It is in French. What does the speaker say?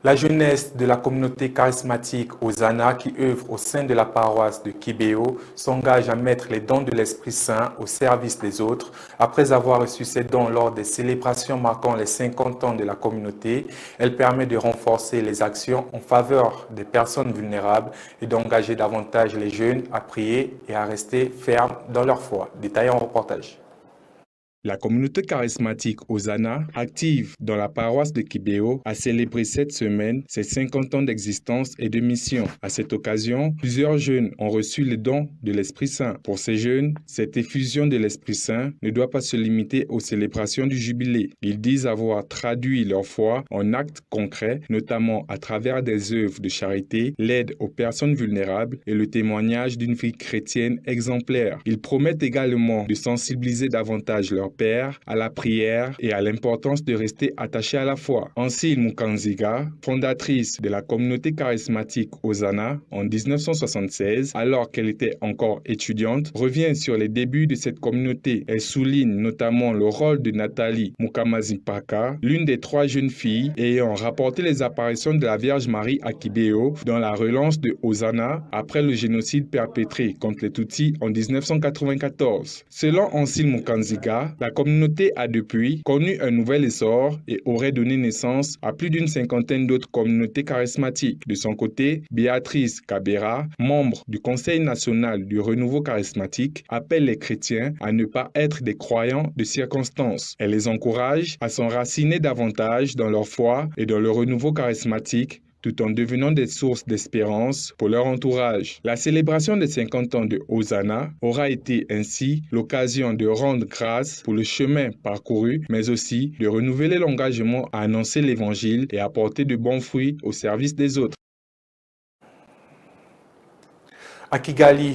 La jeunesse de la communauté charismatique Hosanna qui œuvre au sein de la paroisse de Kibéo s'engage à mettre les dons de l'Esprit Saint au service des autres. Après avoir reçu ces dons lors des célébrations marquant les 50 ans de la communauté, elle permet de renforcer les actions en faveur des personnes vulnérables et d'engager davantage les jeunes à prier et à rester fermes dans leur foi. Détaillé en reportage. La communauté charismatique Hosanna, active dans la paroisse de Kibéo, a célébré cette semaine ses 50 ans d'existence et de mission. À cette occasion, plusieurs jeunes ont reçu les dons de l'Esprit Saint. Pour ces jeunes, cette effusion de l'Esprit Saint ne doit pas se limiter aux célébrations du jubilé. Ils disent avoir traduit leur foi en actes concrets, notamment à travers des œuvres de charité, l'aide aux personnes vulnérables et le témoignage d'une vie chrétienne exemplaire. Ils promettent également de sensibiliser davantage leur père à la prière et à l'importance de rester attaché à la foi. Ancille Mukanziga, fondatrice de la communauté charismatique Hosanna en 1976, alors qu'elle était encore étudiante, revient sur les débuts de cette communauté. Elle souligne notamment le rôle de Nathalie Mukamazipaka, l'une des 3 jeunes filles ayant rapporté les apparitions de la Vierge Marie à Kibéo dans la relance de Hosanna après le génocide perpétré contre les Tutsis en 1994. Selon Ancille Mukanziga, la communauté a depuis connu un nouvel essor et aurait donné naissance à plus d'une cinquantaine d'autres communautés charismatiques. De son côté, Béatrice Kabera, membre du Conseil national du renouveau charismatique, appelle les chrétiens à ne pas être des croyants de circonstance. Elle les encourage à s'enraciner davantage dans leur foi et dans le renouveau charismatique, tout en devenant des sources d'espérance pour leur entourage. La célébration des 50 ans de Hosanna aura été ainsi l'occasion de rendre grâce pour le chemin parcouru, mais aussi de renouveler l'engagement à annoncer l'Évangile et à porter de bons fruits au service des autres. À Kigali,